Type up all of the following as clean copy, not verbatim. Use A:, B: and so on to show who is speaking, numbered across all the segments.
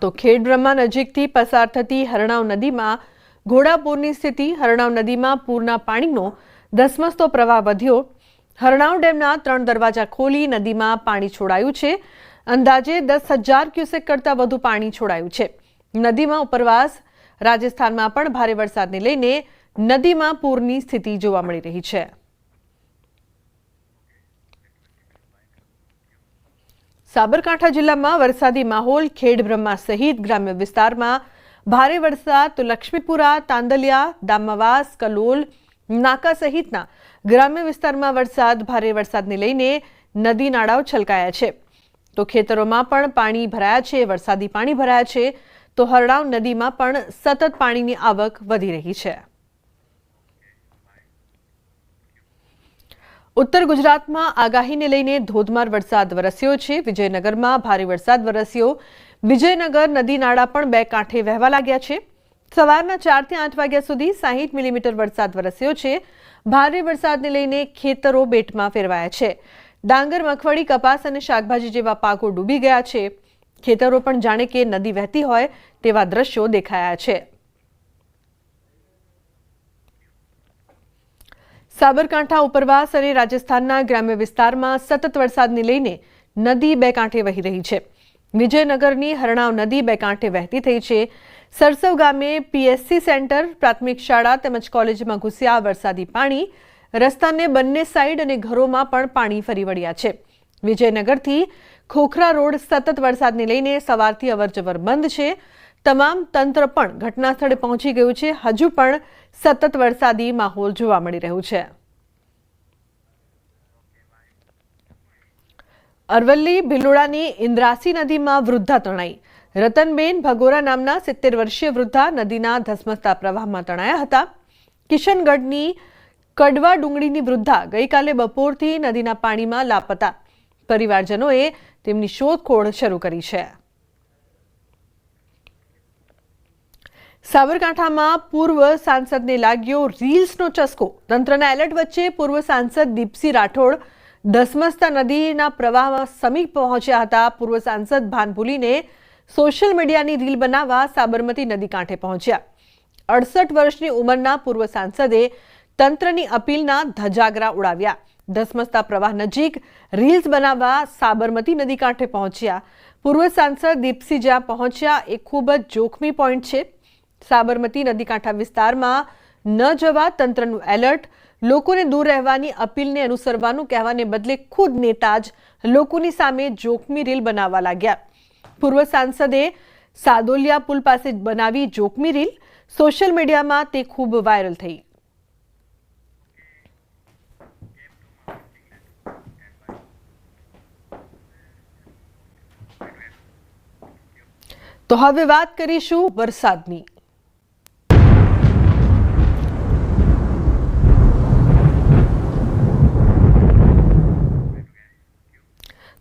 A: તો ખેડબ્રહ્મા નજીકથી પસાર થતી હરણાવ નદીમાં ઘોડાપૂરની સ્થિતિ। હરણાવ નદીમાં પૂરના પાણીનો ધસમસતો પ્રવાહ વધ્યો। હરણાવ ડેમના 3 દરવાજા ખોલી નદીમાં પાણી છોડાયું છે। અંદાજે 10,000 ક્યુસેક કરતાં વધુ પાણી છોડાયું છે। નદીમાં ઉપરવાસ રાજસ્થાનમાં પણ ભારે વરસાદને લઈને નદીમાં પૂરની સ્થિતિ જોવા મળી રહી છે। સાબરકાંઠા જિલ્લામાં વરસાદી માહોલ। ખેડબ્રહ્મા સહિત ગ્રામ્ય વિસ્તારમાં ભારે વરસાદ। તો લક્ષ્મીપુરા, તાંદલિયા, દામાવાસ, કલોલ, નાકા સહિતના ગ્રામ્ય વિસ્તારમાં વરસાદ। ભારે વરસાદને લઈને નદી નાળાઓ છલકાયા છે। તો ખેતરોમાં પણ પાણી ભરાયા છે। વરસાદી પાણી ભરાયા છે તો હરણાવ નદીમાં પણ સતત પાણીની આવક વધી રહી છે। ઉત્તર ગુજરાતમાં આગાહીને લઈને ધોધમાર વરસાદ વરસ્યો છે। વિજયનગરમાં ભારે વરસાદ વરસ્યો। વિજયનગર નદી નાળા પણ 2 કાંઠે વહેવા લાગ્યા છે। સવારના 4 થી 8 વાગ્યા સુધી 60 મિલીમીટર વરસાદ વરસ્યો છે। ભારે વરસાદને લઈને ખેતરો બેટમાં ફેરવાયા છે। ડાંગર, મગફળી, કપાસ અને શાકભાજી જેવા પાકો ડૂબી ગયા છે। ખેતરો પણ જાણે કે નદી વહેતી હોય તેવા દ્રશ્યો દેખાયા છે। સાબરકાંઠા ઉપરવાસ અને રાજસ્થાનના ગ્રામ્ય વિસ્તારમાં સતત વરસાદને લઈને નદી 2 કાંઠે વહી રહી છે। વિજયનગરની હરણાવ નદી 2 કાંઠે વહેતી થઈ છે। સરસવ ગામે પીએસસી સેન્ટર, પ્રાથમિક શાળા તેમજ કોલેજમાં ઘૂસ્યા વરસાદી પાણી। રસ્તાને બંને સાઈડ અને ઘરોમાં પણ પાણી ફરી વળ્યા છે। વિજયનગરથી ખોખરા રોડ સતત વરસાદને લઈને સવારથી અવરજવર બંધ છે। તમામ તંત્ર પણ ઘટના સ્થળે પહોંચી ગયું છે। હજુ પણ સતત વરસાદી માહોલ જોવા મળી રહ્યું છે। અરવલ્લી ભિલોડાની ઇન્દ્રાસી નદીમાં વૃદ્ધા તણાઈ। રતનબેન ભગોરા નામના 70 વર્ષીય વૃદ્ધા નદીના ધસમસતા પ્રવાહમાં તણાયા હતા। કિશનગઢની કડવા ડુંગળીની વૃદ્ધા ગઈકાલે બપોરથી નદીના પાણીમાં લાપતા। પરિવારજનોએ તેમની શોધખોળ શરૂ કરી છે। સાબરકાંઠામાં પૂર્વ સાંસદને લાગ્યો રીલ્સનો ચસ્કો। તંત્રના એલર્ટ વચ્ચે પૂર્વ સાંસદ દીપસિંહ રાઠોડ ધસમસતા નદીના પ્રવાહમાં સમીપ પહોંચ્યા હતા। પૂર્વ સાંસદ ભાન ભૂલીને સોશિયલ મીડિયાની રીલ બનાવવા સાબરમતી નદી કાંઠે પહોંચ્યા। 68 વર્ષની ઉંમરના પૂર્વ સાંસદે તંત્રની અપીલના ધજાગરા ઉડાવ્યા। ધસમસતા પ્રવાહ નજીક રીલ્સ બનાવવા સાબરમતી નદી કાંઠે પહોંચ્યા। પૂર્વ સાંસદ દીપસિંહ જ્યાં પહોંચ્યા એ ખૂબ જ જોખમી પોઈન્ટ છે। સાબરમતી નદી કાંઠા વિસ્તારમાં ન જવા તંત્રનું એલર્ટ। લોકોને દૂર રહેવાની અપીલને અનુસરવાનું કહેવાને બદલે ખુદ નેતા જ લોકોની સામે જોખમી રીલ બનાવવા લાગ્યા। પૂર્વ સાંસદે સાદોલિયા પુલ પાસે બનાવી જોખમી રીલ। સોશિયલ મીડિયામાં તે ખૂબ વાયરલ થઈ। તો હવે વાત કરીશું વરસાદની।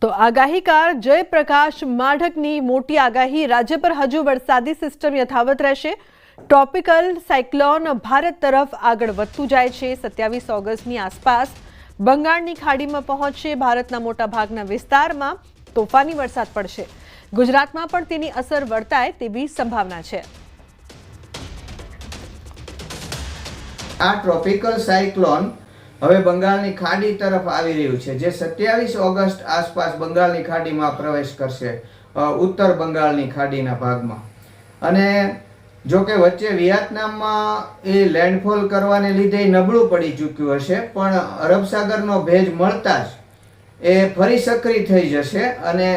A: તો આગાહીકાર જયપ્રકાશ માઢકની મોટી આગાહી। રાજ્ય પર હજુ વરસાદી સિસ્ટમ યથાવત રહેશે। ટ્રોપિકલ સાયક્લોન ભારત તરફ આગળ વધતું જાય છે। 27 ઓગસ્ટની આસપાસ બંગાળની ખાડીમાં પહોંચશે। ભારતના મોટા ભાગના વિસ્તારમાં તોફાની વરસાદ પડશે। ગુજરાતમાં પણ તેની અસર વર્તાય તેવી સંભાવના છે।
B: આ ટ્રોપિકલ સાયક્લોન હવે બંગાળની ખાડી તરફ આવી રહ્યું છે, જે 27 ઓગસ્ટ આસપાસ બંગાળની ખાડીમાં પ્રવેશ કરશે, ઉત્તર બંગાળની ખાડીના ભાગમાં। અને જો કે વચ્ચે વિયેતનામમાં એ લેન્ડફોલ કરવાને લીધે નબળું પડી ચૂક્યું હશે, પણ અરબ સાગરનો ભેજ મળતા જ એ ફરી સક્રિય થઈ જશે। અને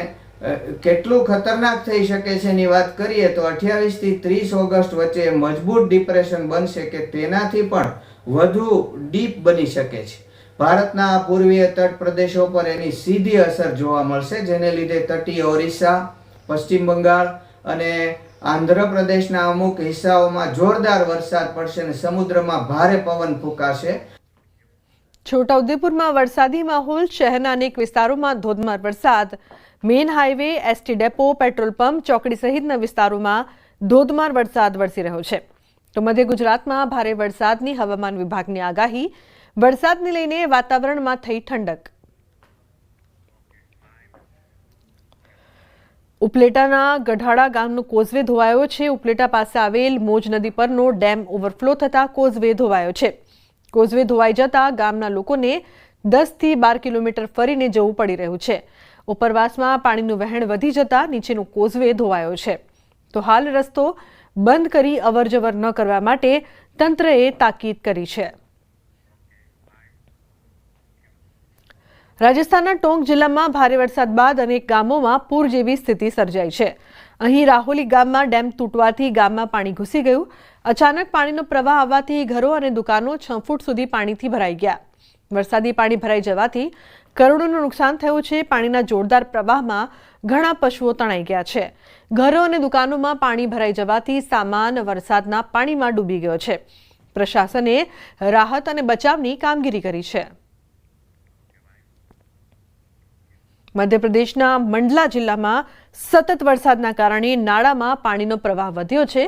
B: કેટલું ખતરનાક થઈ શકે છે એની વાત કરીએ તો 28 થી 30 ઓગસ્ટ વચ્ચે મજબૂત ડિપ્રેશન બનશે કે તેનાથી પણ વધુ ડીપ બની શકે છે। ભારતના પૂર્વીય તટ પ્રદેશો પર એની સીધી અસર જોવા મળશે, જેને લીધે તટીય ઓરિસ્સા, પશ્ચિમ બંગાળ અને આંધ્રપ્રદેશના અમુક હિસ્સાઓમાં જોરદાર વરસાદ પડશે અને સમુદ્રમાં ભારે પવન ફૂંકાશે।
A: છોટાઉદેપુરમાં વરસાદી માહોલ। શહેરના અનેક વિસ્તારોમાં ધોધમાર વરસાદ। Main highway, ST depot, petrol pump, ચોકડી સહિતના વિસ્તારોમાં ધોધમાર વરસાદ વરસી રહ્યો છે। તો મધ્ય ગુજરાતમાં ભારે વરસાદની હવામાન વિભાગની આગાહી। વરસાદને લઈને વાતાવરણમાં થઈ ઠંડક। ઉપલેટાના ગઢાડા ગામનો કોઝવે ધોવાયો છે. ઉપલેટા પાસે આવેલ મોજ નદી પરનો ડેમ ઓવરફ્લો થતા કોઝવે ધોવાયો છે. કોઝવે ધોવાઈ જતા ગામના લોકોને 10 થી 12 કિલોમીટર ફરીને જવું પડી રહ્યું છે. ઉપરવાસમાં પાણીનું વહેણ વધી જતા નીચેનો કોઝવે ધોવાયો છે. તો હાલ રસ્તો બંધ કરી અવરજવર ન કરવા માટે તંત્રએ તાકીદ કરી છે. રાજસ્થાનના ટોંક જિલ્લામાં ભારે વરસાદ બાદ અનેક ગામોમાં પૂર જેવી સ્થિતિ સર્જાઈ છે. અહીં રાહોલી ગામમાં ડેમ તૂટવાથી ગામમાં પાણી ઘૂસી ગયું. અચાનક પાણીનો પ્રવાહ આવવાથી ઘરો અને દુકાનો 6 ફૂટ સુધી પાણીથી ભરાઈ ગયા. વરસાદી પાણી ભરાઈ જવાથી કરોડોનું નુકસાન થયું છે. પાણીના જોરદાર પ્રવાહમાં ઘણા પશુઓ તણાઈ ગયા છે. ઘરો અને દુકાનોમાં પાણી ભરાઈ જવાથી સામાન વરસાદના પાણીમાં ડૂબી ગયો છે. પ્રશાસને રાહત અને બચાવની કામગીરી કરી છે. મધ્યપ્રદેશના મંડલા જિલ્લામાં સતત વરસાદના કારણે નાળામાં પાણીનો પ્રવાહ વધ્યો છે.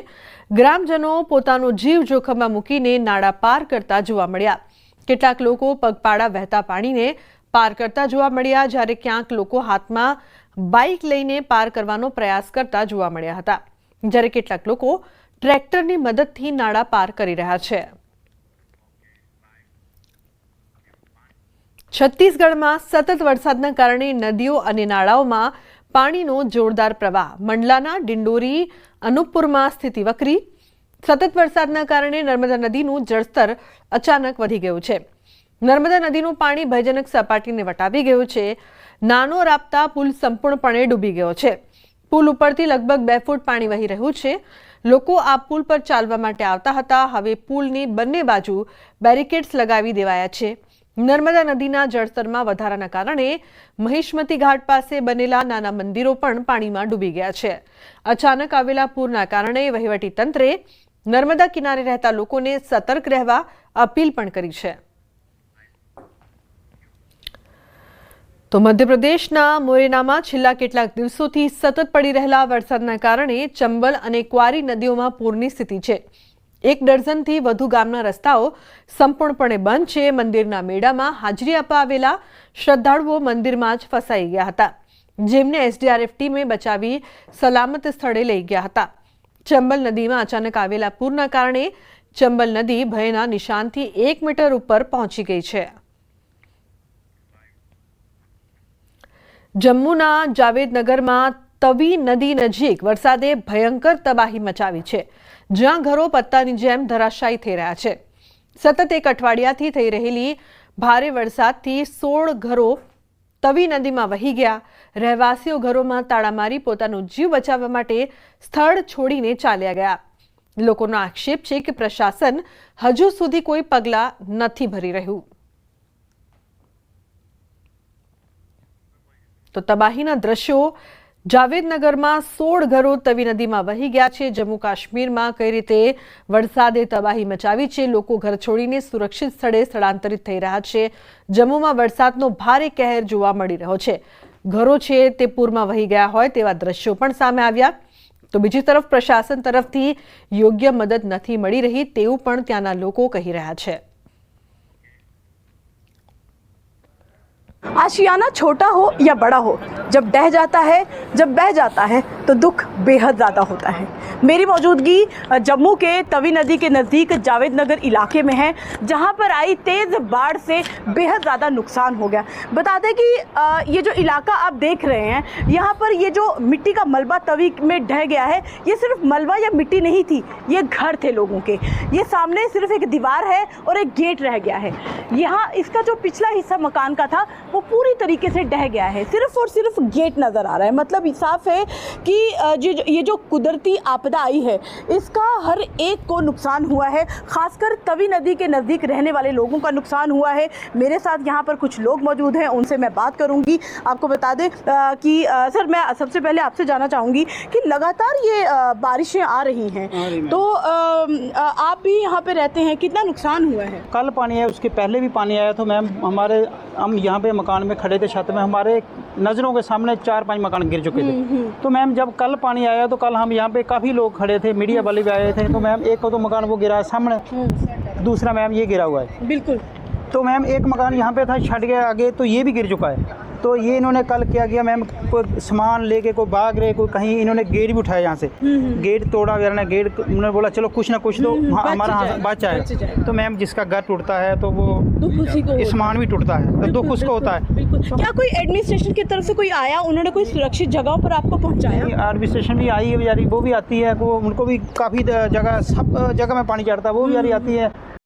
A: ગ્રામજનો પોતાનો જીવ જોખમમાં મૂકીને નાળા પાર કરતા જોવા મળ્યા. કેટલાક લોકો પગપાળા વહેતા પાણીને પાર કરતા જોવા મળ્યા, જ્યારે ક્યાંક લોકો હાથમાં બાઇક લઈને પાર કરવાનો પ્રયાસ કરતા જોવા મળ્યા હતા, જ્યારે કેટલાક લોકો ટ્રેક્ટરની મદદથી નાળા પાર કરી રહ્યા છે. છત્તીસગઢમાં સતત વરસાદના કારણે નદીઓ અને નાળાઓમાં પાણીનો જોરદાર પ્રવાહ. મંડલાના ડિંડોરી અનુપપુરમાં સ્થિતિ વકરી. સતત વરસાદના કારણે નર્મદા નદીનું જળસ્તર અચાનક વધી ગયું છે. નર્મદા નદીનું પાણી ભયજનક સપાટીને વટાવી ગયું છે. નાનો રાપતા પુલ સંપૂર્ણપણે ડૂબી ગયો છે. પુલ ઉપરથી લગભગ 2 ફૂટ પાણી વહી રહ્યું છે. લોકો આ પુલ પર ચાલવા માટે આવતા હતા. હવે પુલની બંને બાજુ બેરિકેડ્સ લગાવી દેવાયા છે. નર્મદા નદીના જળસ્તરમાં વધારાના કારણે મહિષ્મતી ઘાટ પાસે બનેલા નાના મંદિરો પણ પાણીમાં ડૂબી ગયા છે. અચાનક આવેલા પૂરના કારણે વહીવટીતંત્રે નર્મદા કિનારે રહેતા લોકોને સતર્ક રહેવા અપીલ પણ કરી છે. તો મધ્યપ્રદેશના મોરેનામાં છેલ્લા કેટલાક દિવસોથી સતત પડી રહેલા વરસાદના કારણે ચંબલ અને ક્વારી નદીઓમાં પૂરની સ્થિતિ છે. 1 ડઝનથી વધુ ગામના રસ્તાઓ સંપૂર્ણપણે બંધ છે. મંદિરના મેળામાં હાજરી આપવા આવેલા શ્રદ્ધાળુઓ મંદિરમાં જ ફસાઈ ગયા હતા, જેમને એસડીઆરએફ ટીમે બચાવી સલામત સ્થળે લઈ ગયા હતા. ચંબલ નદીમાં અચાનક આવેલા પૂરના કારણે ચંબલ નદી ભયના નિશાનથી 1 મીટર ઉપર પહોંચી ગઈ છે. જમ્મુના જાવેદનગરમાં તવી નદી નજીક વરસાદે ભયંકર તબાહી મચાવી છે, જ્યાં ઘરો પત્તાની જેમ ધરાશાયી થઈ રહ્યા છે. સતત 1 અઠવાડિયાથી થઈ રહેલી ભારે વરસાદથી 16 ઘરો તવી નદીમાં વહી ગયા. રહેવાસીઓ ઘરોમાં તાળા મારી પોતાનો જીવ બચાવવા માટે સ્થળ છોડીને ચાલ્યા ગયા. લોકોનો આક્ષેપ છે કે પ્રશાસન હજુ સુધી કોઈ પગલાં નથી ભરી રહ્યું. તો તબાહીના દ્રશ્યો. જાવેદનગરમાં 16 ઘરો તવી નદીમાં વહી ગયા છે. જમ્મુ કાશ્મીરમાં કઈ રીતે વરસાદે તબાહી મચાવી છે. લોકો ઘર છોડીને સુરક્ષિત સ્થળે સ્થળાંતરિત થઈ રહ્યા છે. જમ્મુમાં વરસાદનો ભારે કહેર જોવા મળી રહ્યો છે. ઘરો છે તે પૂરમાં વહી ગયા હોય તેવા દ્રશ્યો પણ સામે આવ્યા. તો બીજી તરફ પ્રશાસન તરફથી યોગ્ય મદદ નથી મળી રહી તેવું પણ ત્યાંના લોકો કહી રહ્યા છે.
C: आशियाना छोटा हो या बड़ा हो, जब बह जाता है तो दुख बेहद ज़्यादा होता है. मेरी मौजूदगी जम्मू के तवी नदी के नज़दीक जावेदनगर इलाके में है, जहां पर आई तेज़ बाढ़ से बेहद ज़्यादा नुकसान हो गया. बता दें कि ये जो इलाका आप देख रहे हैं, यहाँ पर ये जो मिट्टी का मलबा तवी में ढह गया है, ये सिर्फ मलबा या मिट्टी नहीं थी, ये घर थे लोगों के. ये सामने सिर्फ एक दीवार है और एक गेट रह गया है. यहाँ इसका जो पिछला हिस्सा मकान का था वो पूरी तरीके से ढह गया है. सिर्फ और सिर्फ गेट नज़र आ रहा है. मतलब साफ है कि ये जो कुदरती आपदा आई है, इसका हर एक को नुकसान हुआ है. खासकर तवी नदी के नज़दीक रहने वाले लोगों का नुकसान हुआ है. मेरे साथ यहाँ पर कुछ लोग मौजूद हैं, उनसे मैं बात करूँगी. आपको बता दें कि सर, मैं सबसे पहले आपसे जानना चाहूँगी कि लगातार ये बारिशें आ रही हैं, तो आप भी यहाँ पे रहते हैं, कितना नुकसान हुआ है?
D: कल पानी आया, उसके पहले भी पानी आया. तो मैम हम यहाँ पे मकान में खड़े थे, छत में, हमारे नज़रों के सामने 4-5 मकान गिर चुके थे. तो मैम जब कल पानी आया तो कल हम यहाँ पे काफ़ी लोग खड़े थे, मीडिया वाले भी आए थे. तो मैम एक तो मकान वो गिरा है सामने, दूसरा मैम ये गिरा हुआ है.
C: बिल्कुल.
D: तो मैम एक मकान यहाँ पे था, छट गया आगे, तो ये भी गिर चुका है. तो ये इन्होंने कल क्या किया मैम, कोई सामान लेके कोई भाग रहे, कोई कहीं, इन्होंने गेट भी उठाया यहाँ से, गेट तोड़ा वगैरह ने, गेट उन्होंने बोला चलो कुछ ना कुछ तो हमारा बच जाए। तो मैम जिसका घर टूटता है तो वो
C: दुख उसी को
D: सामान भी टूटता है, तो दुख उसको होता है।
C: बिल्कुल। क्या कोई एडमिनिस्ट्रेशन की तरफ से कोई आया, उन्होंने कोई सुरक्षित जगहों पर आपको पहुंचाया?
D: आर्मी स्टेशन भी आई है बेचारी, वो भी आती है, वो उनको भी काफ़ी जगह, सब जगह में पानी चढ़ता है, वो भी बेचारी आती है।